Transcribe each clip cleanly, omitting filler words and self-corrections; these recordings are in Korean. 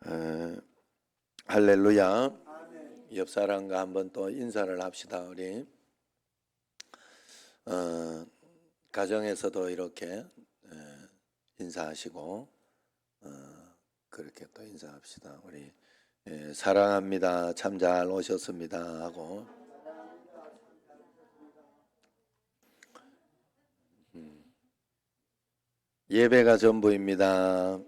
에, 할렐루야. 옆 사람과 한번 또 인사를 합시다. 우리 가정에서도 이렇게 인사하시고 그렇게 또 인사합시다. 우리 사랑합니다. 참 잘 오셨습니다 하고 예배가 전부입니다.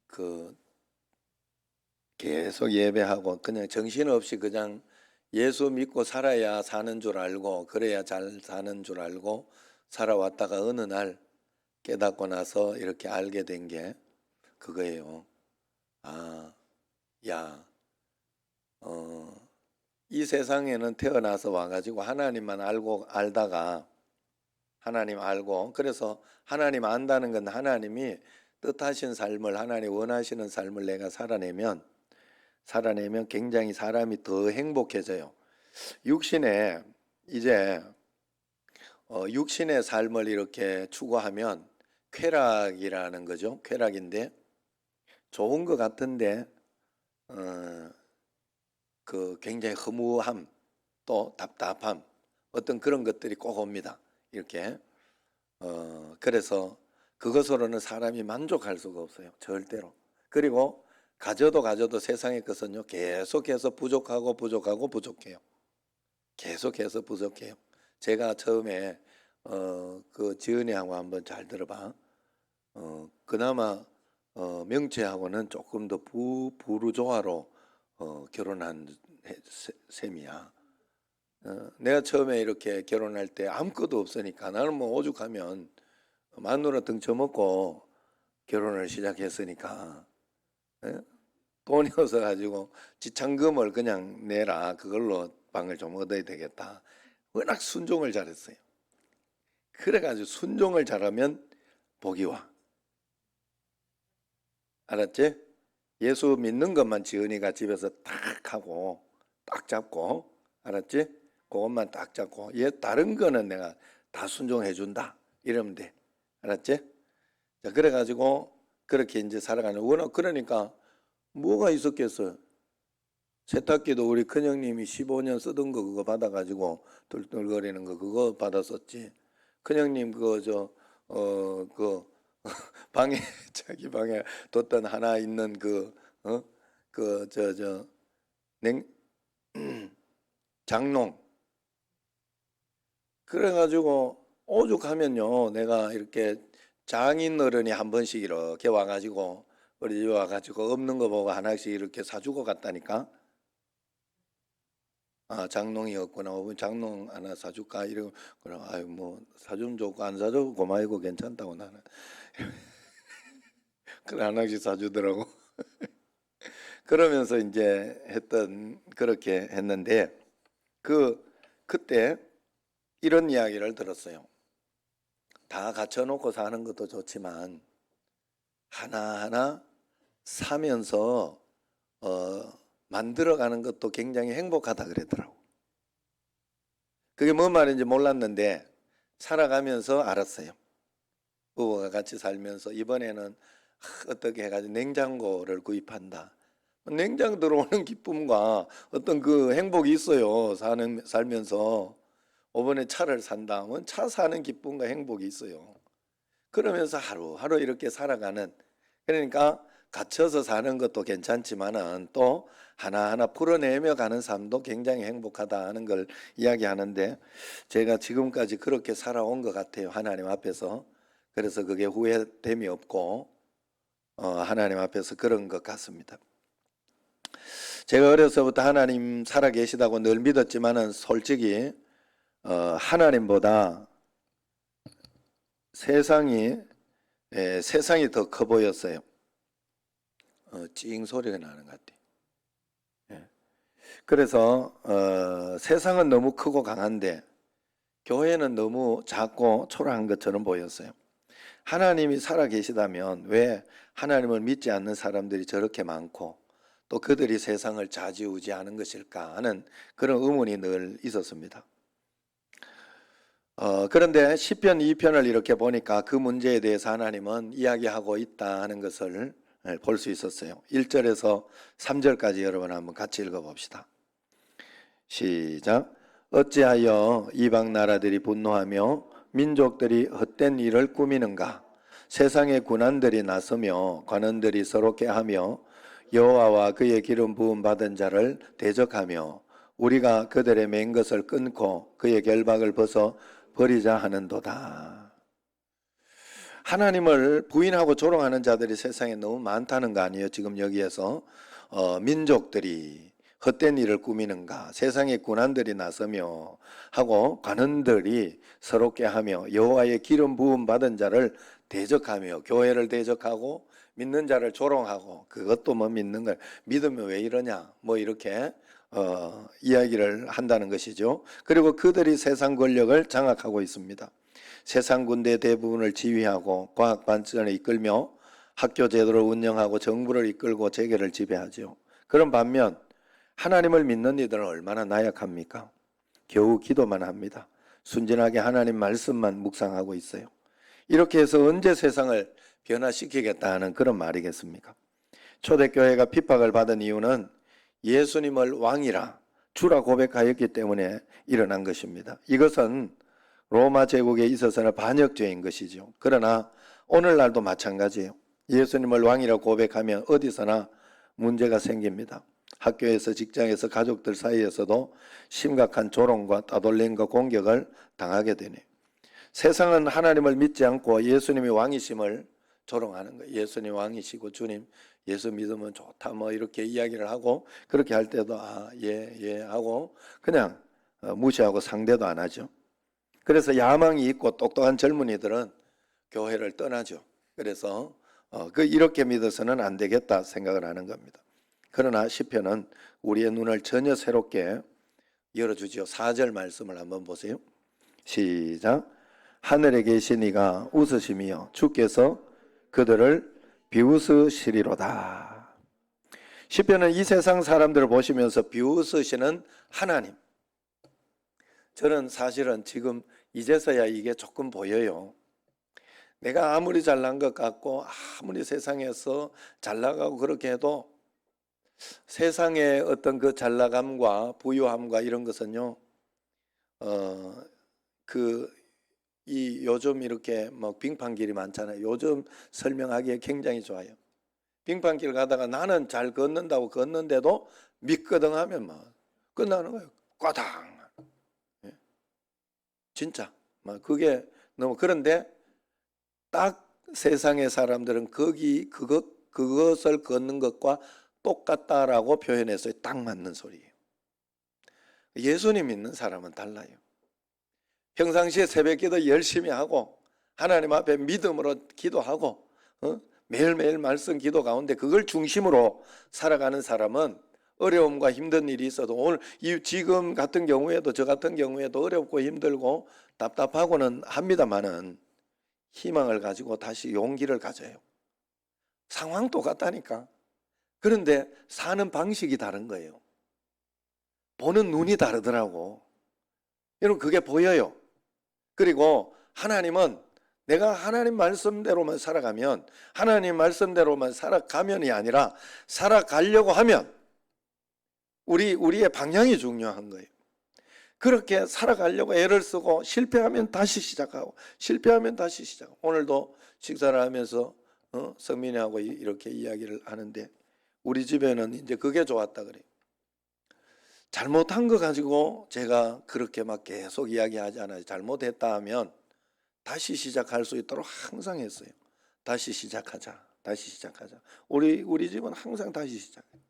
그 계속 예배하고 그냥 정신없이 그냥 예수 믿고 살아야 사는 줄 알고 그래야 잘 사는 줄 알고 살아왔다가 어느 날 깨닫고 나서 이렇게 알게 된 게 그거예요. 아, 야, 이 세상에는 태어나서 와가지고 하나님만 알다가 하나님 알고 그래서 하나님 안다는 건 하나님이 뜻하신 삶을 하나님 원하시는 삶을 내가 살아내면 굉장히 사람이 더 행복해져요. 육신에 이제 육신의 삶을 이렇게 추구하면 쾌락이라는 거죠. 쾌락인데 좋은 것 같은데 그 굉장히 허무함 또 답답함 어떤 그런 것들이 꼭 옵니다. 이렇게 그래서 그것으로는 사람이 만족할 수가 없어요. 절대로. 그리고 가져도 세상의 것은요 계속해서 부족해요. 계속해서 부족해요. 제가 처음에 그 지은이하고 한번 잘 들어봐. 그나마 명채하고는 조금 더 부르조아로 결혼한 셈이야. 내가 처음에 이렇게 결혼할 때 아무것도 없으니까 나는 뭐 오죽하면 마누라 등쳐먹고 결혼을 시작했으니까 돈이 없어가지고 지참금을 그냥 내라 그걸로 방을 좀 얻어야 되겠다. 워낙 순종을 잘했어요. 그래가지고 순종을 잘하면 복이 와. 알았지? 예수 믿는 것만 지은이가 집에서 딱 하고 딱 잡고 알았지? 그것만 딱 잡고 얘 다른 거는 내가 다 순종해 준다 이러면 돼. 알았지? 자 그래가지고 그렇게 이제 살아가는 워낙 그러니까 뭐가 있었겠어요? 세탁기도 우리 큰형님이 15년 쓰던 거 그거 받아가지고 덜덜거리는 거 그거 받았었지. 큰형님 그거 그 방에 자기 방에 뒀던 하나 있는 냉 장롱 그래가지고 오죽하면요 내가 이렇게 장인 어른이 한 번씩 이렇게 와가지고 우리 집에 와가지고 없는 거 보고 하나씩 이렇게 사주고 갔다니까. 아 장롱이 없구나. 장롱 하나 사줄까 이러고 그럼 아유 뭐 사주면 좋고 안 사줘도 고마이고 괜찮다고 나는 그래 하나씩 사주더라고. 그러면서 이제 그렇게 했는데 그때 이런 이야기를 들었어요. 다 갖춰놓고 사는 것도 좋지만 하나하나 사면서 만들어가는 것도 굉장히 행복하다 그러더라고. 그게 뭔 말인지 몰랐는데 살아가면서 알았어요. 부부가 같이 살면서 이번에는 어떻게 해가지고 냉장고를 구입한다. 냉장 들어오는 기쁨과 어떤 그 행복이 있어요. 살면서 이번에 차를 산다. 차 사는 기쁨과 행복이 있어요. 그러면서 하루하루 이렇게 살아가는 그러니까 갇혀서 사는 것도 괜찮지만은 또 하나하나 풀어내며 가는 삶도 굉장히 행복하다 하는 걸 이야기하는데 제가 지금까지 그렇게 살아온 것 같아요. 하나님 앞에서. 그래서 그게 후회됨이 없고 하나님 앞에서 그런 것 같습니다. 제가 어려서부터 하나님 살아계시다고 늘 믿었지만은 솔직히 하나님보다 세상이 더 커 보였어요. 찡 소리가 나는 것 같아요. 그래서 세상은 너무 크고 강한데 교회는 너무 작고 초라한 것처럼 보였어요. 하나님이 살아계시다면 왜 하나님을 믿지 않는 사람들이 저렇게 많고 또 그들이 세상을 좌지우지하는 것일까 하는 그런 의문이 늘 있었습니다. 그런데 시편 2편을 이렇게 보니까 그 문제에 대해서 하나님은 이야기하고 있다 하는 것을 볼 수 있었어요. 1절에서 3절까지 여러분 한번 같이 읽어봅시다. 시작. 어찌하여 이방 나라들이 분노하며 민족들이 헛된 일을 꾸미는가? 세상의 군환들이 나서며 관원들이 서럽게 하며 여호와와 그의 기름 부음 받은 자를 대적하며 우리가 그들의 맨 것을 끊고 그의 결박을 벗어 버리자 하는도다. 하나님을 부인하고 조롱하는 자들이 세상에 너무 많다는 거 아니에요? 지금 여기에서 민족들이 헛된 일을 꾸미는가, 세상의 군환들이 나서며 하고 관원들이 서럽게 하며 여호와의 기름 부음 받은 자를 대적하며, 교회를 대적하고 믿는 자를 조롱하고, 그것도 뭐 믿는 걸 믿으면 왜 이러냐, 뭐 이렇게 이야기를 한다는 것이죠. 그리고 그들이 세상 권력을 장악하고 있습니다. 세상 군대 대부분을 지휘하고 과학 발전을 이끌며 학교 제도를 운영하고 정부를 이끌고 재계를 지배하죠. 그런 반면 하나님을 믿는 이들은 얼마나 나약합니까? 겨우 기도만 합니다. 순진하게 하나님 말씀만 묵상하고 있어요. 이렇게 해서 언제 세상을 변화시키겠다는 그런 말이겠습니까? 초대교회가 핍박을 받은 이유는 예수님을 왕이라 주라 고백하였기 때문에 일어난 것입니다. 이것은 로마 제국에 있어서는 반역죄인 것이죠. 그러나 오늘날도 마찬가지예요. 예수님을 왕이라고 고백하면 어디서나 문제가 생깁니다. 학교에서, 직장에서, 가족들 사이에서도 심각한 조롱과 따돌림과 공격을 당하게 되네요. 세상은 하나님을 믿지 않고 예수님이 왕이심을 조롱하는 거예요. 예수님 왕이시고 주님 예수 믿으면 좋다 뭐 이렇게 이야기를 하고, 그렇게 할 때도 예 하고 그냥 무시하고 상대도 안 하죠. 그래서 야망이 있고 똑똑한 젊은이들은 교회를 떠나죠. 그래서 이렇게 믿어서는 안 되겠다 생각을 하는 겁니다. 그러나 시편은 우리의 눈을 전혀 새롭게 열어주죠. 4절 말씀을 한번 보세요. 시작. 하늘에 계신 이가 웃으시며 주께서 그들을 비웃으시리로다. 시편은 이 세상 사람들을 보시면서 비웃으시는 하나님, 저는 사실은 지금 이제서야 이게 조금 보여요. 내가 아무리 잘난 것 같고 아무리 세상에서 잘 나가고 그렇게 해도 세상의 어떤 그 잘나감과 부유함과 이런 것은요, 이 요즘 이렇게 뭐 빙판길이 많잖아요. 요즘 설명하기에 굉장히 좋아요. 빙판길 가다가 나는 잘 걷는다고 걷는데도 미끄덩하면 막 끝나는 거예요. 꽈당. 예? 진짜. 막 그게 너무, 그런데 딱 세상의 사람들은 그것을 걷는 것과 똑같다라고 표현해서 딱 맞는 소리예요. 예수님 믿는 사람은 달라요. 평상시에 새벽기도 열심히 하고 하나님 앞에 믿음으로 기도하고 매일매일 말씀 기도 가운데 그걸 중심으로 살아가는 사람은 어려움과 힘든 일이 있어도, 오늘 지금 같은 경우에도, 저 같은 경우에도 어렵고 힘들고 답답하고는 합니다마는 희망을 가지고 다시 용기를 가져요. 상황 똑같다니까. 그런데 사는 방식이 다른 거예요. 보는 눈이 다르더라고. 여러분, 그게 보여요. 그리고 하나님은 내가 하나님 말씀대로만 살아가면, 하나님 말씀대로만 살아가면이 아니라 살아가려고 하면 우리의 방향이 중요한 거예요. 그렇게 살아가려고 애를 쓰고 실패하면 다시 시작하고, 실패하면 다시 시작하고. 오늘도 식사를 하면서 성민이하고 이렇게 이야기를 하는데, 우리 집에는 이제 그게 좋았다 그래요. 잘못한 거 가지고 제가 그렇게 막 계속 이야기하지 않아요. 잘못했다 하면 다시 시작할 수 있도록 항상 했어요. 다시 시작하자, 다시 시작하자. 우리 집은 항상 다시 시작해요.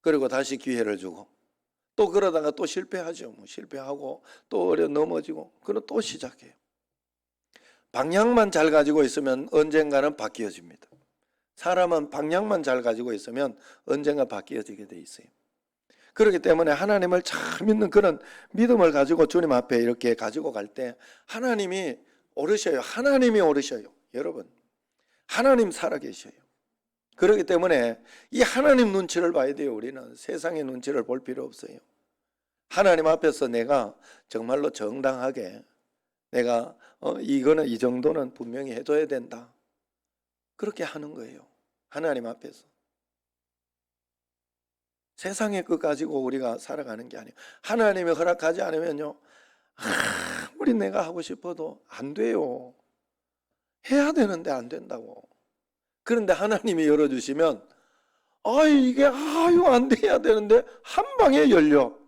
그리고 다시 기회를 주고, 또 그러다가 또 실패하죠. 뭐 실패하고 또 넘어지고, 그럼 또 시작해요. 방향만 잘 가지고 있으면 언젠가는 바뀌어집니다. 사람은 방향만 잘 가지고 있으면 언젠가 바뀌어지게 돼 있어요. 그렇기 때문에 하나님을 잘 믿는 그런 믿음을 가지고 주님 앞에 이렇게 가지고 갈 때 하나님이 오르셔요. 하나님이 오르셔요. 여러분, 하나님 살아계셔요. 그렇기 때문에 이 하나님 눈치를 봐야 돼요. 우리는 세상의 눈치를 볼 필요 없어요. 하나님 앞에서 내가 정말로 정당하게 내가 이거는 이 정도는 분명히 해줘야 된다. 그렇게 하는 거예요. 하나님 앞에서. 세상의 것 가지고 우리가 살아가는 게 아니에요. 하나님이 허락하지 않으면요, 아무리 내가 하고 싶어도 안 돼요. 해야 되는데 안 된다고. 그런데 하나님이 열어주시면 이게 안 돼야 되는데 한 방에 열려.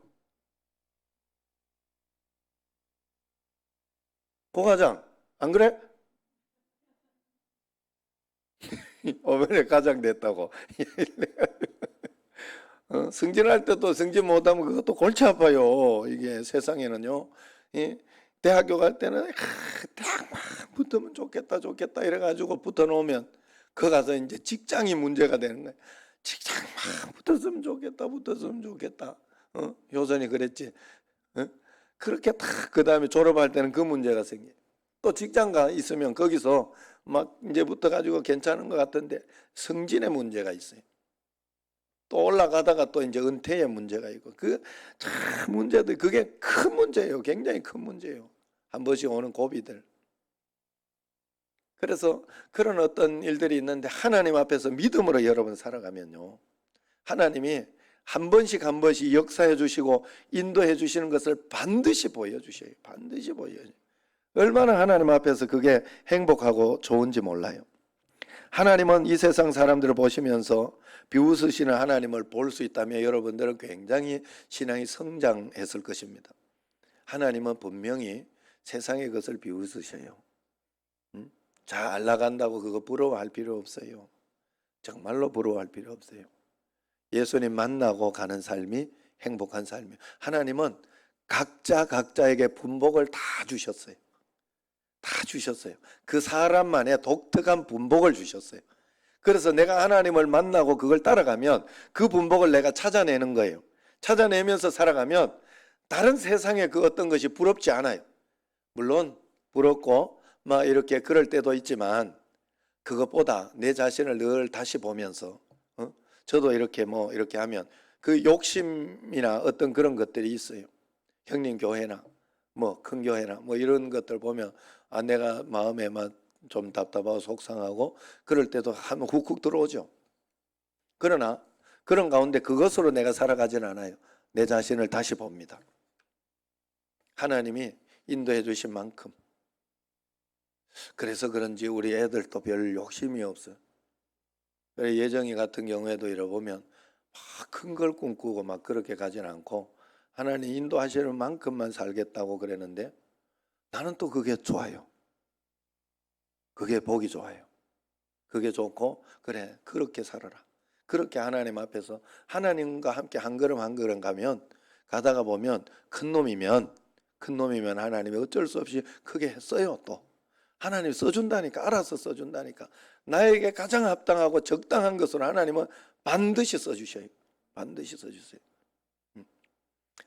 고과장 안 그래? 어머니 가장 됐다고. 승진할 때도 승진 못하면 그것도 골치 아파요. 이게 세상에는요. 대학교 갈 때는 대학만 붙으면 좋겠다 이래가지고 붙어놓으면 그 가서 이제 직장이 문제가 되는 거예요. 직장만 붙었으면 좋겠다. 효선이 그랬지. 그렇게 그 다음에 졸업할 때는 그 문제가 생겨요. 또 직장가 있으면 거기서 막 이제 붙어가지고 괜찮은 것 같은데 승진의 문제가 있어요. 또 올라가다가 또 이제 은퇴의 문제가 있고 참 문제들 그게 큰 문제예요. 굉장히 큰 문제예요. 한 번씩 오는 고비들. 그래서 그런 어떤 일들이 있는데 하나님 앞에서 믿음으로 여러분 살아가면요, 하나님이 한 번씩 역사해 주시고 인도해 주시는 것을 반드시 보여주셔요. 반드시 보여요. 얼마나 하나님 앞에서 그게 행복하고 좋은지 몰라요. 하나님은 이 세상 사람들을 보시면서 비웃으시는 하나님을 볼 수 있다면 여러분들은 굉장히 신앙이 성장했을 것입니다. 하나님은 분명히 세상의 것을 비웃으셔요. 잘 나간다고 그거 부러워할 필요 없어요. 정말로 부러워할 필요 없어요. 예수님 만나고 가는 삶이 행복한 삶이에요. 하나님은 각자에게 분복을 다 주셨어요. 다 주셨어요. 그 사람만의 독특한 분복을 주셨어요. 그래서 내가 하나님을 만나고 그걸 따라가면 그 분복을 내가 찾아내는 거예요. 찾아내면서 살아가면 다른 세상의 그 어떤 것이 부럽지 않아요. 물론 부럽고 막 이렇게 그럴 때도 있지만 그것보다 내 자신을 늘 다시 보면서 저도 이렇게 이렇게 하면 그 욕심이나 어떤 그런 것들이 있어요. 형님 교회나 큰 교회나 이런 것들 보면 내가 마음에 좀 답답하고 속상하고 그럴 때도 한번 훅훅 들어오죠. 그러나 그런 가운데 그것으로 내가 살아가진 않아요. 내 자신을 다시 봅니다. 하나님이 인도해 주신 만큼. 그래서 그런지 우리 애들도 별 욕심이 없어요. 예정이 같은 경우에도 이러보면 막 큰 걸 꿈꾸고 막 그렇게 가진 않고 하나님 인도하시는 만큼만 살겠다고 그랬는데 나는 또 그게 좋아요. 그게 복이 좋아요. 그게 좋고 그래 그렇게 살아라. 그렇게 하나님 앞에서 하나님과 함께 한 걸음 한 걸음 가다가 보면 큰 놈이면 하나님이 어쩔 수 없이 크게 했어요. 또 하나님 써준다니까. 알아서 써준다니까. 나에게 가장 합당하고 적당한 것으로 하나님은 반드시 써주셔요. 반드시 써주세요.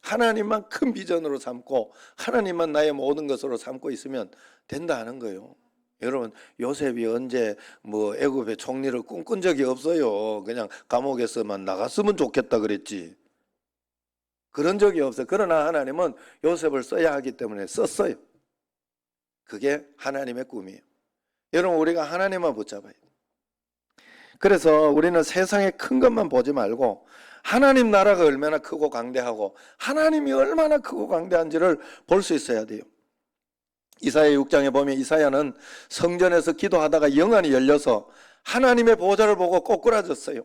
하나님만 큰 비전으로 삼고 하나님만 나의 모든 것으로 삼고 있으면 된다 하는 거예요. 여러분 요셉이 언제 애굽의 총리를 꿈꾼 적이 없어요. 그냥 감옥에서만 나갔으면 좋겠다 그랬지. 그런 적이 없어요. 그러나 하나님은 요셉을 써야 하기 때문에 썼어요. 그게 하나님의 꿈이에요. 여러분 우리가 하나님만 붙잡아야 돼요. 그래서 우리는 세상의 큰 것만 보지 말고 하나님 나라가 얼마나 크고 강대하고 하나님이 얼마나 크고 강대한지를 볼 수 있어야 돼요. 이사야 6장에 보면 이사야는 성전에서 기도하다가 영안이 열려서 하나님의 보좌를 보고 꼬꾸라졌어요.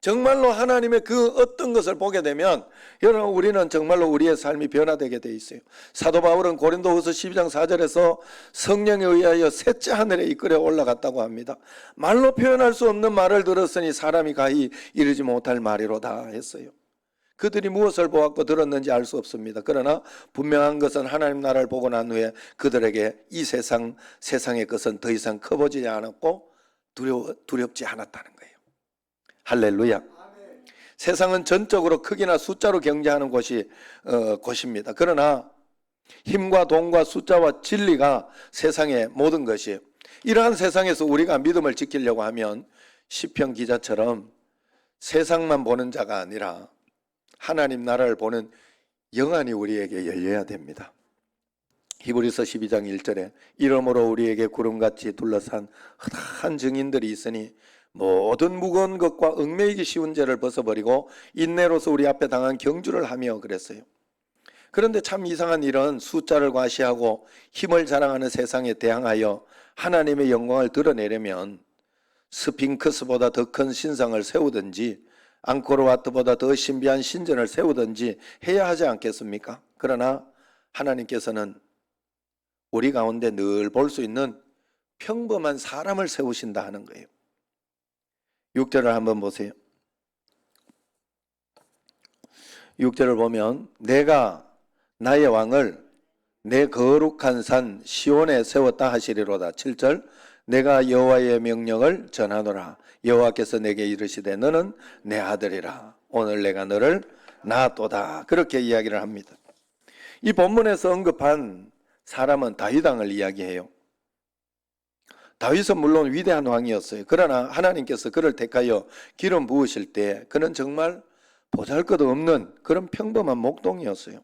정말로 하나님의 그 어떤 것을 보게 되면 여러분 우리는 정말로 우리의 삶이 변화되게 돼 있어요. 사도 바울은 고린도후서 12장 4절에서 성령에 의하여 셋째 하늘에 이끌어 올라갔다고 합니다. 말로 표현할 수 없는 말을 들었으니 사람이 가히 이르지 못할 말이로다 했어요. 그들이 무엇을 보았고 들었는지 알 수 없습니다. 그러나 분명한 것은 하나님 나라를 보고 난 후에 그들에게 이 세상의 것은 더 이상 커보지 않았고 두렵지 않았다는 거예요. 할렐루야. 아멘. 세상은 전적으로 크기나 숫자로 경제하는 곳입니다. 그러나 힘과 돈과 숫자와 진리가 세상의 모든 것이에요. 이러한 세상에서 우리가 믿음을 지키려고 하면 시편 기자처럼 세상만 보는 자가 아니라 하나님 나라를 보는 영안이 우리에게 열려야 됩니다. 히브리서 12장 1절에 이러므로 우리에게 구름같이 둘러싼 허다한 증인들이 있으니 모든 무거운 것과 얽매이기 쉬운 죄를 벗어버리고 인내로서 우리 앞에 당한 경주를 하며 그랬어요. 그런데 참 이상한 일은 숫자를 과시하고 힘을 자랑하는 세상에 대항하여 하나님의 영광을 드러내려면 스핑크스보다 더 큰 신상을 세우든지 앙코르와트보다 더 신비한 신전을 세우든지 해야 하지 않겠습니까? 그러나 하나님께서는 우리 가운데 늘 볼 수 있는 평범한 사람을 세우신다 하는 거예요. 6절을 한번 보세요. 6절을 보면 내가 나의 왕을 내 거룩한 산 시온에 세웠다 하시리로다. 7절 내가 여호와의 명령을 전하노라. 여호와께서 내게 이르시되 너는 내 아들이라. 오늘 내가 너를 낳았도다. 그렇게 이야기를 합니다. 이 본문에서 언급한 사람은 다윗 왕을 이야기해요. 다윗은 물론 위대한 왕이었어요. 그러나 하나님께서 그를 택하여 기름 부으실 때 그는 정말 보잘것없는 그런 평범한 목동이었어요.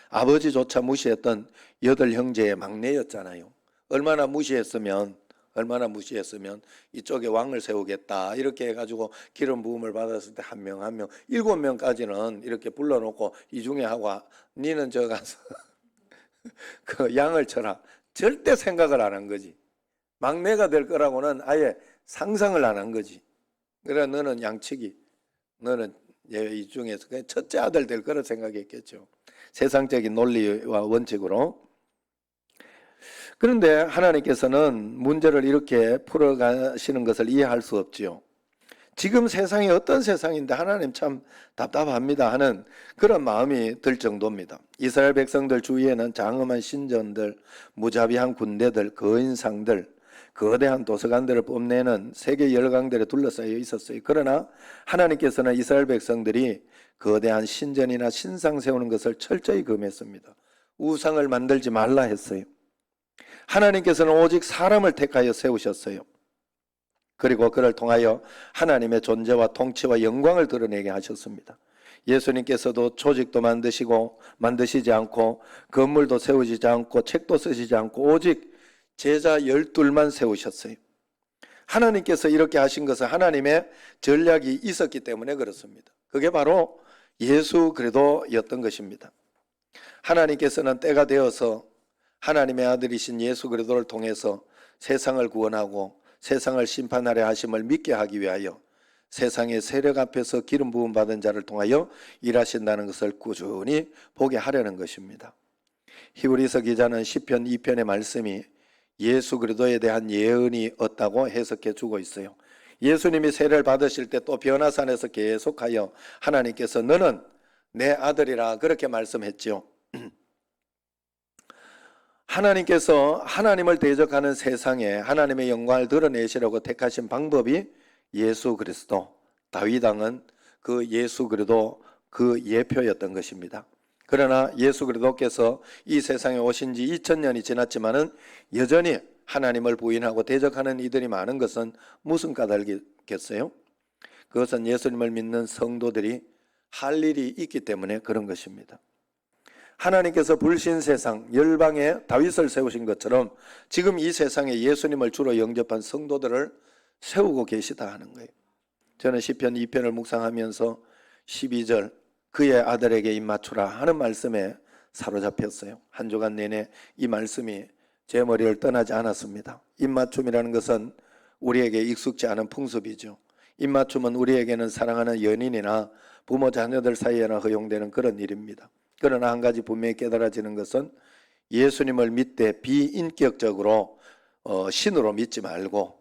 아버지조차 무시했던 8형제의 막내였잖아요. 얼마나 무시했으면 이쪽에 왕을 세우겠다 이렇게 해가지고 기름 부음을 받았을 때 한 명 7명까지는 이렇게 불러놓고 이 중에 하고 니는 저 가서 그 양을 쳐라. 절대 생각을 안 한 거지. 막내가 될 거라고는 아예 상상을 안 한 거지. 그래 너는 양치기, 너는 이 중에서 그냥 첫째 아들 될 거라 생각했겠죠. 세상적인 논리와 원칙으로. 그런데 하나님께서는 문제를 이렇게 풀어가시는 것을 이해할 수 없지요. 지금 세상이 어떤 세상인데 하나님 참 답답합니다 하는 그런 마음이 들 정도입니다. 이스라엘 백성들 주위에는 장엄한 신전들, 무자비한 군대들, 거인상들, 거대한 도서관들을 뽐내는 세계 열강들에 둘러싸여 있었어요. 그러나 하나님께서는 이스라엘 백성들이 거대한 신전이나 신상 세우는 것을 철저히 금했습니다. 우상을 만들지 말라 했어요. 하나님께서는 오직 사람을 택하여 세우셨어요. 그리고 그를 통하여 하나님의 존재와 통치와 영광을 드러내게 하셨습니다. 예수님께서도 조직도 만드시지 않고 건물도 세우지 않고 책도 쓰시지 않고 오직 제자 12만 세우셨어요. 하나님께서 이렇게 하신 것은 하나님의 전략이 있었기 때문에 그렇습니다. 그게 바로 예수 그리스도였던 것입니다. 하나님께서는 때가 되어서 하나님의 아들이신 예수 그리스도를 통해서 세상을 구원하고 세상을 심판하려 하심을 믿게 하기 위하여 세상의 세력 앞에서 기름 부음 받은 자를 통하여 일하신다는 것을 꾸준히 보게 하려는 것입니다. 히브리서 기자는 시편 2편의 말씀이 예수 그리스도에 대한 예언이 없다고 해석해 주고 있어요. 예수님이 세례를 받으실 때 또 변화산에서 계속하여 하나님께서 너는 내 아들이라 그렇게 말씀했지요. 하나님께서 하나님을 대적하는 세상에 하나님의 영광을 드러내시려고 택하신 방법이 예수 그리스도, 다윗 왕은 그 예수 그리스도 그 예표였던 것입니다. 그러나 예수 그리스도께서 이 세상에 오신 지 2000년이 지났지만은 여전히 하나님을 부인하고 대적하는 이들이 많은 것은 무슨 까닭이겠어요? 그것은 예수님을 믿는 성도들이 할 일이 있기 때문에 그런 것입니다. 하나님께서 불신 세상 열방에 다윗을 세우신 것처럼 지금 이 세상에 예수님을 주로 영접한 성도들을 세우고 계시다 하는 거예요. 저는 시편 2편을 묵상하면서 12절 그의 아들에게 입맞추라 하는 말씀에 사로잡혔어요. 한 주간 내내 이 말씀이 제 머리를 떠나지 않았습니다. 입맞춤이라는 것은 우리에게 익숙지 않은 풍습이죠. 입맞춤은 우리에게는 사랑하는 연인이나 부모 자녀들 사이에나 허용되는 그런 일입니다. 그러나 한 가지 분명히 깨달아지는 것은 예수님을 믿되 비인격적으로 신으로 믿지 말고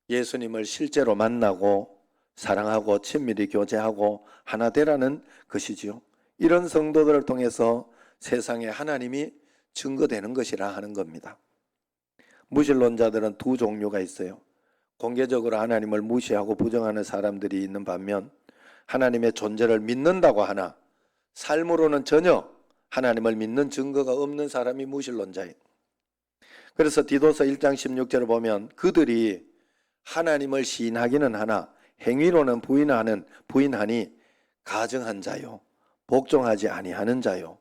예수님을 실제로 만나고 사랑하고 친밀히 교제하고 하나 되라는 것이지요. 이런 성도들을 통해서 세상에 하나님이 증거되는 것이라 하는 겁니다. 무신론자들은 두 종류가 있어요. 공개적으로 하나님을 무시하고 부정하는 사람들이 있는 반면 하나님의 존재를 믿는다고 하나 삶으로는 전혀 하나님을 믿는 증거가 없는 사람이 무신론자예요. 그래서 디도서 1장 16절을 보면 그들이 하나님을 시인하기는 하나 행위로는 부인하니 가증한 자요 복종하지 아니하는 자요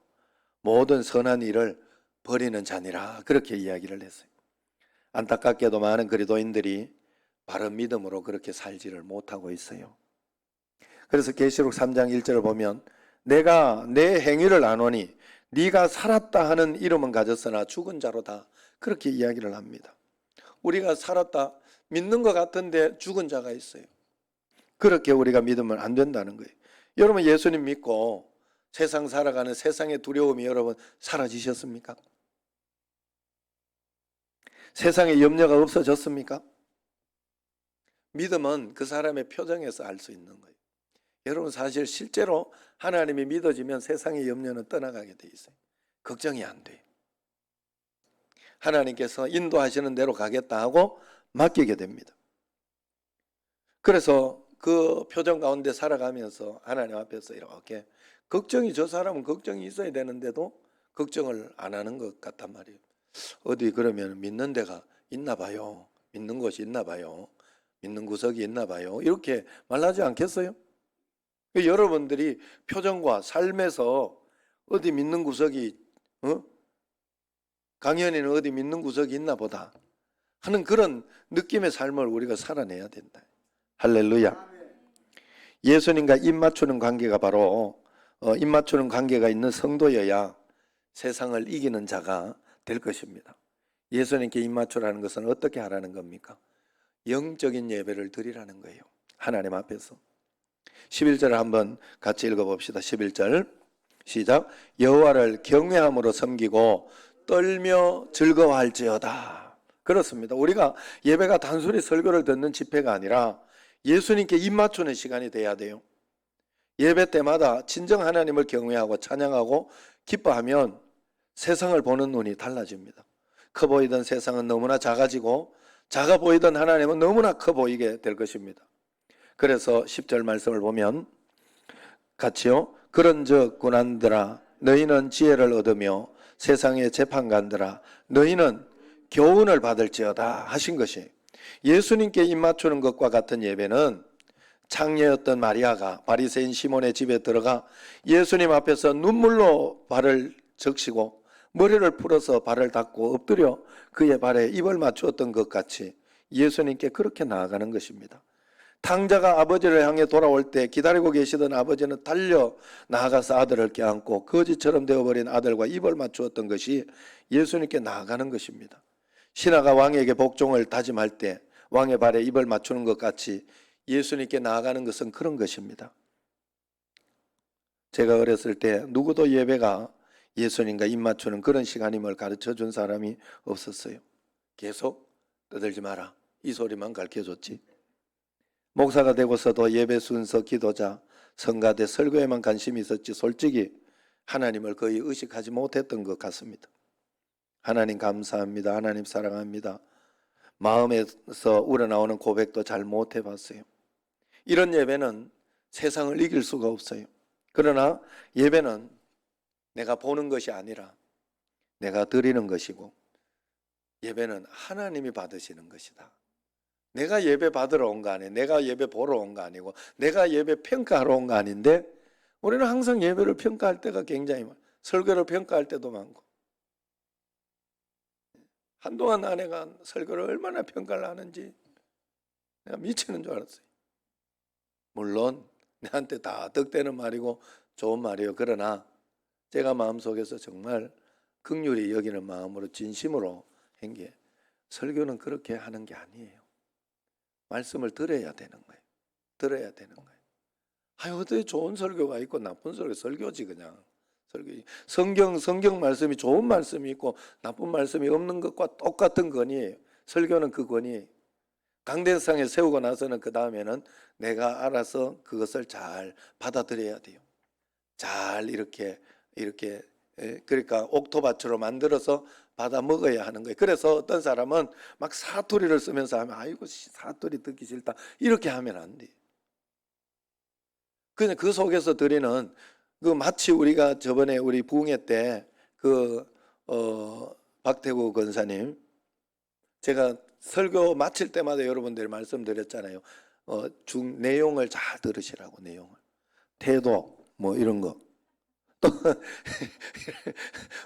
모든 선한 일을 버리는 자니라 그렇게 이야기를 했어요. 안타깝게도 많은 그리스도인들이 바른 믿음으로 그렇게 살지를 못하고 있어요. 그래서 계시록 3장 1절을 보면 내가 내 행위를 아노니 네가 살았다 하는 이름은 가졌으나 죽은 자로다 그렇게 이야기를 합니다. 우리가 살았다 믿는 것 같은데 죽은 자가 있어요. 그렇게 우리가 믿으면 안 된다는 거예요. 여러분 예수님 믿고 세상 살아가는 세상의 두려움이 여러분 사라지셨습니까? 세상의 염려가 없어졌습니까? 믿음은 그 사람의 표정에서 알 수 있는 거예요. 여러분 사실 실제로 하나님이 믿어지면 세상의 염려는 떠나가게 돼 있어요. 걱정이 안 돼요. 하나님께서 인도하시는 대로 가겠다 하고 맡기게 됩니다. 그래서 그 표정 가운데 살아가면서 하나님 앞에서 이렇게 걱정이 저 사람은 걱정이 있어야 되는데도 걱정을 안 하는 것 같단 말이에요. 어디 그러면 믿는 데가 있나 봐요. 믿는 곳이 있나 봐요. 믿는 구석이 있나 봐요. 이렇게 말하지 않겠어요? 여러분들이 표정과 삶에서 어디 믿는 구석이 강연에는 어디 믿는 구석이 있나 보다 하는 그런 느낌의 삶을 우리가 살아내야 된다. 할렐루야. 예수님과 입 맞추는 관계가 바로 입 맞추는 관계가 있는 성도여야 세상을 이기는 자가 될 것입니다. 예수님께 입 맞추라는 것은 어떻게 하라는 겁니까? 영적인 예배를 드리라는 거예요. 하나님 앞에서. 11절을 한번 같이 읽어봅시다. 11절 시작. 여호와를 경외함으로 섬기고 떨며 즐거워할지어다. 그렇습니다. 우리가 예배가 단순히 설교를 듣는 집회가 아니라 예수님께 입 맞추는 시간이 돼야 돼요. 예배 때마다 진정 하나님을 경외하고 찬양하고 기뻐하면 세상을 보는 눈이 달라집니다. 커 보이던 세상은 너무나 작아지고 작아 보이던 하나님은 너무나 커 보이게 될 것입니다. 그래서 10절 말씀을 보면 같이요. 그런즉 고난들아 너희는 지혜를 얻으며 세상의 재판관들아 너희는 교훈을 받을지어다 하신 것이 예수님께 입 맞추는 것과 같은 예배는 창녀였던 마리아가 바리새인 시몬의 집에 들어가 예수님 앞에서 눈물로 발을 적시고 머리를 풀어서 발을 닦고 엎드려 그의 발에 입을 맞추었던 것 같이 예수님께 그렇게 나아가는 것입니다. 탕자가 아버지를 향해 돌아올 때 기다리고 계시던 아버지는 달려 나아가서 아들을 껴안고 거지처럼 되어버린 아들과 입을 맞추었던 것이 예수님께 나아가는 것입니다. 신하가 왕에게 복종을 다짐할 때 왕의 발에 입을 맞추는 것 같이 예수님께 나아가는 것은 그런 것입니다. 제가 어렸을 때 누구도 예배가 예수님과 입 맞추는 그런 시간임을 가르쳐 준 사람이 없었어요. 계속 떠들지 마라 이 소리만 가르쳐줬지. 목사가 되고서도 예배 순서, 기도자, 성가대, 설교에만 관심이 있었지 솔직히 하나님을 거의 의식하지 못했던 것 같습니다. 하나님 감사합니다. 하나님 사랑합니다. 마음에서 우러나오는 고백도 잘 못해봤어요. 이런 예배는 세상을 이길 수가 없어요. 그러나 예배는 내가 보는 것이 아니라 내가 드리는 것이고 예배는 하나님이 받으시는 것이다. 내가 예배 받으러 온 거 아니에요. 내가 예배 보러 온 거 아니고 내가 예배 평가하러 온 거 아닌데 우리는 항상 예배를 평가할 때가 굉장히 많아요. 설교를 평가할 때도 많고 한동안 아내가 설교를 얼마나 평가를 하는지 내가 미치는 줄 알았어요. 물론 내한테 다 득되는 말이고 좋은 말이에요. 그러나 제가 마음속에서 정말 긍휼히 여기는 마음으로 진심으로 한 게 설교는 그렇게 하는 게 아니에요. 말씀을 들어야 되는 거예요. 들어야 되는 거예요. 아유, 어떻게 좋은 설교가 있고 나쁜 설교지 그냥. 성경 말씀이 좋은 말씀이 있고 나쁜 말씀이 없는 것과 똑같은 권위예요. 설교는 그 권위. 강대상에 세우고 나서는 그 다음에는 내가 알아서 그것을 잘 받아들여야 돼요. 잘 이렇게 그러니까 옥토밭으로 만들어서 받아 먹어야 하는 거예요. 그래서 어떤 사람은 막 사투리를 쓰면서 하면 아이고 사투리 듣기 싫다 이렇게 하면 안 돼요. 그냥 그 속에서 드리는 그 마치 우리가 저번에 우리 부흥회 때 박태구 권사님 제가 설교 마칠 때마다 여러분들 말씀드렸잖아요. 내용을 잘 들으시라고 내용을 태도 뭐 이런 거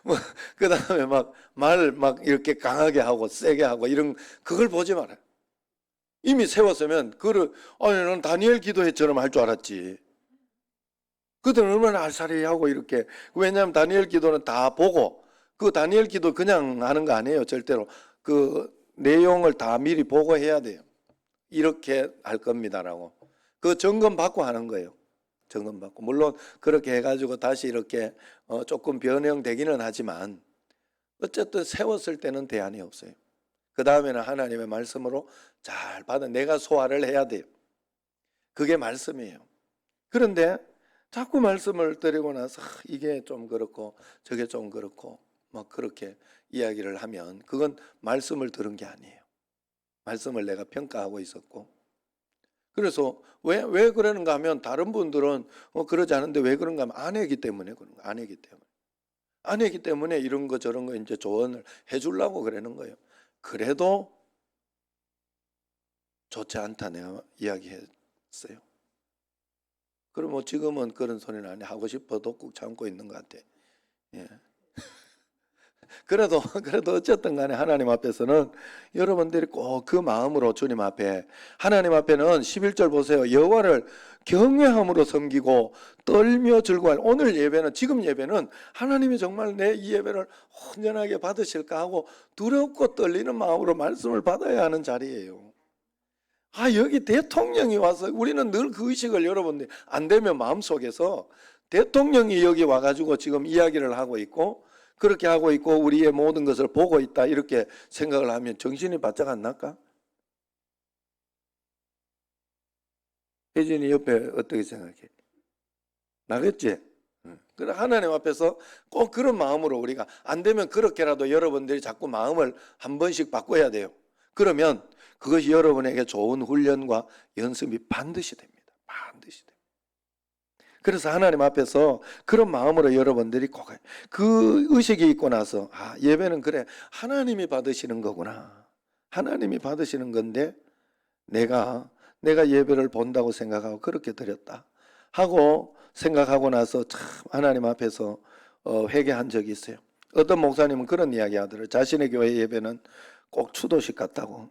뭐, 그 다음에 막 이렇게 강하게 하고 세게 하고 이런, 그걸 보지 말아요. 이미 세웠으면, 아니, 난 다니엘 기도회처럼 할 줄 알았지. 그들은 얼마나 알싸리 하고 이렇게. 왜냐하면 다니엘 기도는 다 보고, 그 다니엘 기도 그냥 하는 거 아니에요. 절대로. 그 내용을 다 미리 보고 해야 돼요. 이렇게 할 겁니다라고. 그 점검 받고 하는 거예요. 점검 받고. 물론 그렇게 해가지고 다시 이렇게 조금 변형되기는 하지만 어쨌든 세웠을 때는 대안이 없어요. 그 다음에는 하나님의 말씀으로 잘 받아 내가 소화를 해야 돼요. 그게 말씀이에요. 그런데 자꾸 말씀을 드리고 나서 이게 좀 그렇고 저게 좀 그렇고 막 그렇게 이야기를 하면 그건 말씀을 들은 게 아니에요. 말씀을 내가 평가하고 있었고, 그래서 왜 그러는가 하면 다른 분들은 그러지 않은데 왜 그런가 하면 아내이기 때문에 그런 거예요. 아내이기 때문에. 아내이기 때문에 이런 거 저런 거 이제 조언을 해주려고 그러는 거예요. 그래도 좋지 않다 내가 이야기했어요. 그럼 뭐 지금은 그런 소리는 안 해. 하고 싶어도 꾹 참고 있는 것 같아. 예. 그래도 어쨌든 간에 하나님 앞에서는 여러분들이 꼭 그 마음으로 주님 앞에, 하나님 앞에는 11절 보세요. 여호와를 경외함으로 섬기고 떨며 즐거워할. 오늘 예배는, 지금 예배는 하나님이 정말 내 이 예배를 온전하게 받으실까 하고 두렵고 떨리는 마음으로 말씀을 받아야 하는 자리예요. 여기 대통령이 와서, 우리는 늘 그 의식을 여러분들 안 되면 마음속에서 대통령이 여기 와가지고 지금 이야기를 하고 있고 그렇게 하고 있고 우리의 모든 것을 보고 있다 이렇게 생각을 하면 정신이 바짝 안 날까? 혜진이 옆에 어떻게 생각해? 나겠지? 그래, 하나님 앞에서 꼭 그런 마음으로 우리가 안 되면 그렇게라도 여러분들이 자꾸 마음을 한 번씩 바꿔야 돼요. 그러면 그것이 여러분에게 좋은 훈련과 연습이 반드시 됩니다. 반드시 됩니다. 그래서 하나님 앞에서 그런 마음으로 여러분들이 꼭 그 의식이 있고 나서 예배는 그래 하나님이 받으시는 거구나. 하나님이 받으시는 건데 내가 예배를 본다고 생각하고 그렇게 드렸다 하고 생각하고 나서 참 하나님 앞에서 회개한 적이 있어요. 어떤 목사님은 그런 이야기 하더라고요. 자신의 교회 예배는 꼭 추도식 같다고.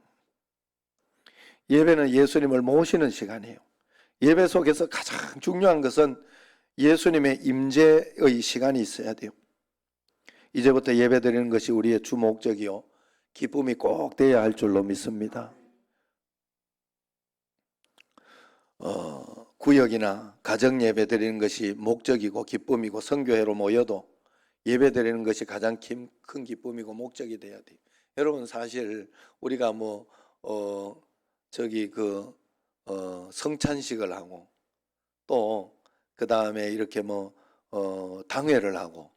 예배는 예수님을 모시는 시간이에요. 예배 속에서 가장 중요한 것은 예수님의 임재의 시간이 있어야 돼요. 이제부터 예배 드리는 것이 우리의 주 목적이요 기쁨이 꼭 돼야 할 줄로 믿습니다. 구역이나 가정 예배 드리는 것이 목적이고 기쁨이고 선교회로 모여도 예배 드리는 것이 가장 큰 기쁨이고 목적이 돼야 돼요. 여러분 사실 우리가 성찬식을 하고 또 그 다음에 이렇게 당회를 하고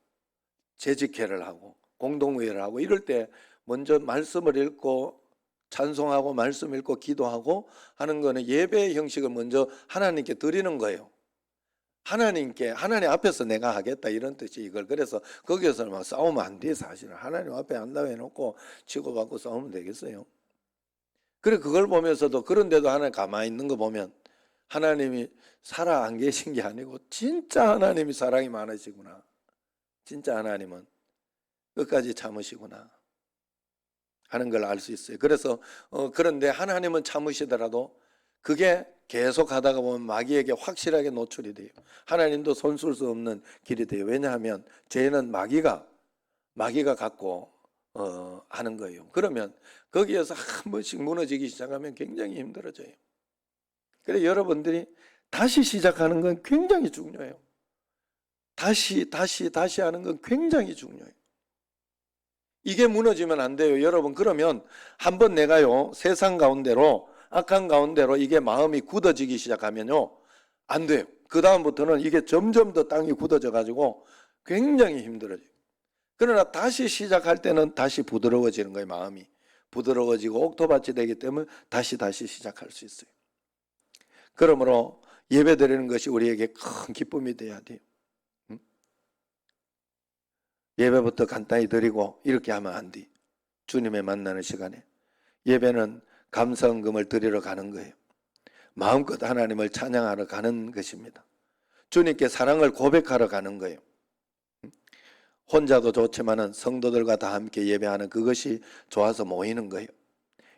재직회를 하고 공동회를 하고 이럴 때 먼저 말씀을 읽고 찬송하고 말씀 읽고 기도하고 하는 거는 예배의 형식을 먼저 하나님께 드리는 거예요. 하나님 앞에서 내가 하겠다 이런 뜻이 이걸. 그래서 거기에서는 막 싸우면 안 돼. 사실은 하나님 앞에 한다고 해놓고 치고받고 싸우면 되겠어요. 그래 그걸 보면서도, 그런데도 하나님 가만히 있는 거 보면 하나님이 살아 안 계신 게 아니고 진짜 하나님이 사랑이 많으시구나. 진짜 하나님은 끝까지 참으시구나 하는 걸 알 수 있어요. 그래서 그런데 하나님은 참으시더라도 그게 계속 하다가 보면 마귀에게 확실하게 노출이 돼요. 하나님도 손쓸 수 없는 길이 돼요. 왜냐하면 죄는 마귀가 갖고 하는 거예요. 그러면 거기에서 한 번씩 무너지기 시작하면 굉장히 힘들어져요. 그래서 여러분들이 다시 시작하는 건 굉장히 중요해요. 다시 하는 건 굉장히 중요해요. 이게 무너지면 안 돼요. 여러분 그러면 한번 내가요 세상 가운데로, 악한 가운데로 이게 마음이 굳어지기 시작하면요 안 돼요. 그 다음부터는 이게 점점 더 땅이 굳어져 가지고 굉장히 힘들어져요. 그러나 다시 시작할 때는 다시 부드러워지는 거예요. 마음이 부드러워지고 옥토밭이 되기 때문에 다시 시작할 수 있어요. 그러므로 예배 드리는 것이 우리에게 큰 기쁨이 돼야 돼요. 예배부터 간단히 드리고 이렇게 하면 안 돼. 주님의 만나는 시간에 예배는 감사헌금을 드리러 가는 거예요. 마음껏 하나님을 찬양하러 가는 것입니다. 주님께 사랑을 고백하러 가는 거예요. 혼자도 좋지만은 성도들과 다 함께 예배하는 그것이 좋아서 모이는 거예요.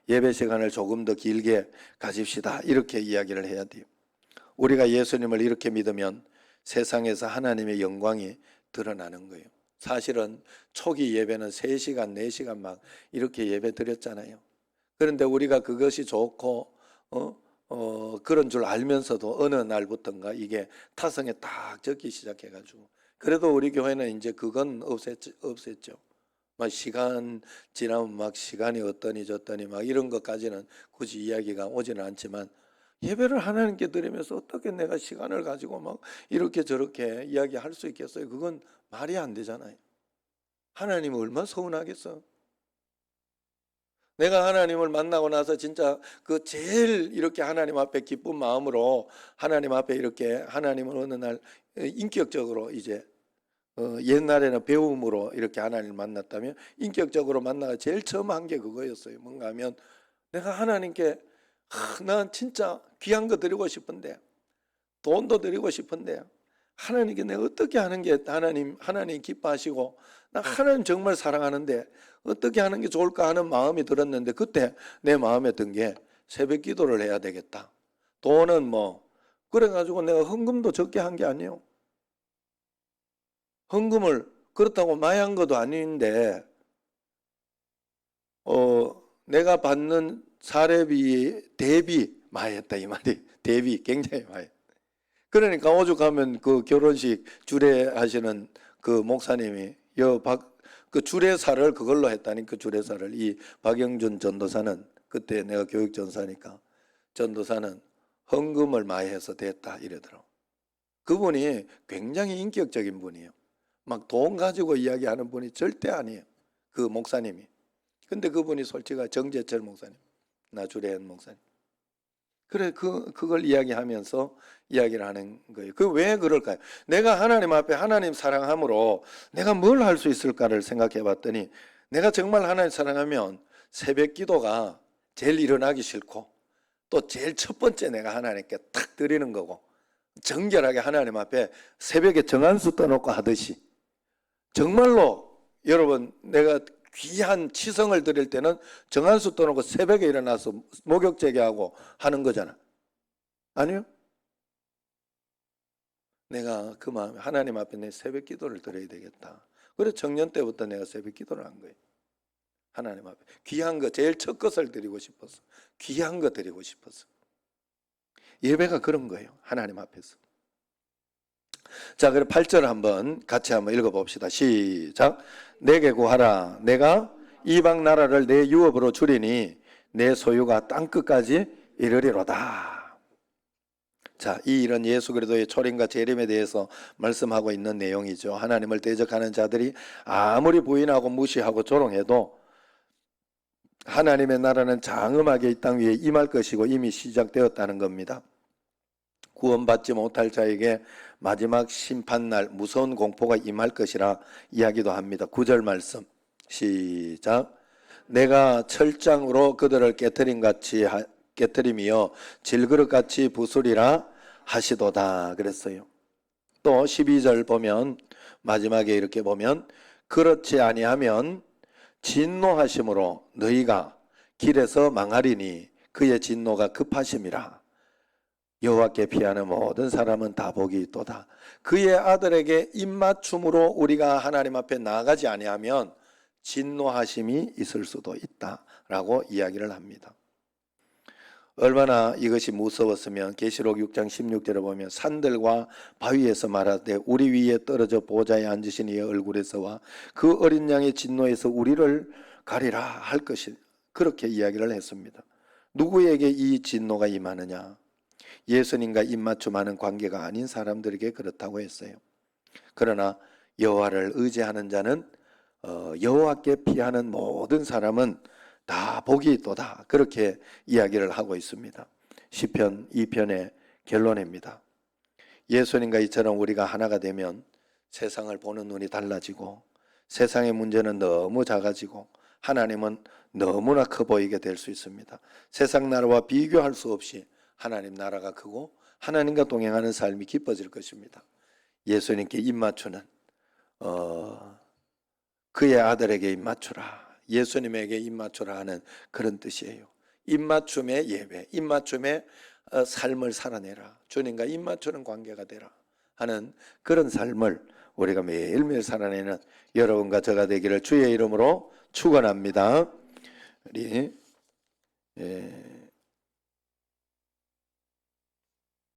예배 시간을 조금 더 길게 가집시다. 이렇게 이야기를 해야 돼요. 우리가 예수님을 이렇게 믿으면 세상에서 하나님의 영광이 드러나는 거예요. 사실은 초기 예배는 3시간, 4시간 막 이렇게 예배 드렸잖아요. 그런데 우리가 그것이 좋고 그런 줄 알면서도 어느 날부터인가 이게 타성에 딱 적기 시작해가지고, 그래도 우리 교회는 이제 그건 없앴죠. 막 시간 지나면 막 시간이 어떠니 저떠니 막 이런 것까지는 굳이 이야기가 오지는 않지만, 예배를 하나님께 드리면서 어떻게 내가 시간을 가지고 막 이렇게 저렇게 이야기할 수 있겠어요? 그건 말이 안 되잖아요. 하나님은 얼마나 서운하겠어. 내가 하나님을 만나고 나서 진짜 그 제일 이렇게 하나님 앞에 기쁜 마음으로 하나님 앞에 이렇게 하나님을 어느 날 인격적으로 이제 옛날에는 배움으로 이렇게 하나님을 만났다면 인격적으로 만나가 제일 처음 한 게 그거였어요. 뭔가 하면 내가 하나님께 난 진짜 귀한 거 드리고 싶은데, 돈도 드리고 싶은데 하나님께 내가 어떻게 하는 게 하나님 기뻐하시고 나 하나님 정말 사랑하는데 어떻게 하는 게 좋을까 하는 마음이 들었는데, 그때 내 마음에 든 게 새벽 기도를 해야 되겠다. 돈은 뭐 그래가지고 내가 헌금도 적게 한 게 아니에요. 헌금을 그렇다고 많이 한 것도 아닌데 내가 받는 사례비 대비 많이 했다 이 말이. 대비 굉장히 많이. 그러니까 오죽하면 그 결혼식 주례하시는 그 목사님이 그 주례사를 그걸로 했다니. 그 주례사를 이 박영준 전도사는, 그때 내가 교육전사니까 전도사는 헌금을 많이 해서 됐다 이러더라고. 그분이 굉장히 인격적인 분이에요. 막 돈 가지고 이야기하는 분이 절대 아니에요. 그 목사님이. 근데 그분이 솔직히 정재철 목사님, 나 주례한 목사님. 그래 그걸 이야기하면서 이야기를 하는 거예요. 그 왜 그럴까요? 내가 하나님 앞에 하나님 사랑함으로 내가 뭘 할 수 있을까를 생각해 봤더니, 내가 정말 하나님 사랑하면 새벽 기도가 제일 일어나기 싫고, 또 제일 첫 번째 내가 하나님께 탁 드리는 거고, 정결하게 하나님 앞에 새벽에 정한수 떠놓고 하듯이, 정말로 여러분 내가 귀한 치성을 드릴 때는 정한수 떠놓고 새벽에 일어나서 목욕제기하고 하는 거잖아. 아니요? 내가 그 마음에 하나님 앞에 내 새벽 기도를 드려야 되겠다. 그래서 청년 때부터 내가 새벽 기도를 한 거예요. 하나님 앞에 귀한 거, 제일 첫 것을 드리고 싶어서, 귀한 거 드리고 싶어서. 예배가 그런 거예요. 하나님 앞에서. 자, 그럼 8절 한번 같이 한번 읽어봅시다. 시작. 내게 구하라. 내가 이방 나라를 내 유업으로 주리니 내 소유가 땅끝까지 이르리로다. 자, 이 일은 예수 그리스도의 초림과 재림에 대해서 말씀하고 있는 내용이죠. 하나님을 대적하는 자들이 아무리 부인하고 무시하고 조롱해도 하나님의 나라는 장엄하게 이 땅 위에 임할 것이고 이미 시작되었다는 겁니다. 구원받지 못할 자에게 마지막 심판날 무서운 공포가 임할 것이라 이야기도 합니다. 9절 말씀 시작. 내가 철장으로 그들을 깨트림이여 질그릇같이 부수리라 하시도다 그랬어요. 또 12절 보면 마지막에 이렇게 보면 그렇지 아니하면 진노하심으로 너희가 길에서 망하리니 그의 진노가 급하심이라. 여호와께 피하는 모든 사람은 다 복이 있도다. 그의 아들에게 입맞춤으로 우리가 하나님 앞에 나아가지 아니하면 진노하심이 있을 수도 있다라고 이야기를 합니다. 얼마나 이것이 무서웠으면 계시록 6장 16절에 보면 산들과 바위에서 말하되 우리 위에 떨어져 보좌에 앉으신 이의 얼굴에서와 그 어린 양의 진노에서 우리를 가리라 할 것이, 그렇게 이야기를 했습니다. 누구에게 이 진노가 임하느냐? 예수님과 입맞춤하는 관계가 아닌 사람들에게 그렇다고 했어요. 그러나 여호와를 의지하는 자는 여호와께 피하는 모든 사람은 다 복이 있도다. 그렇게 이야기를 하고 있습니다. 시편 2편의 결론입니다. 예수님과 이처럼 우리가 하나가 되면 세상을 보는 눈이 달라지고 세상의 문제는 너무 작아지고 하나님은 너무나 커 보이게 될 수 있습니다. 세상 나라와 비교할 수 없이 하나님 나라가 크고 하나님과 동행하는 삶이 기뻐질 것입니다. 예수님께 입맞추는 그의 아들에게 입맞추라. 예수님에게 입맞추라 하는 그런 뜻이에요. 입맞춤의 예배, 입맞춤의 삶을 살아내라. 주님과 입맞추는 관계가 되라 하는 그런 삶을 우리가 매일매일 살아내는 여러분과 저가 되기를 주의 이름으로 축원합니다. 우리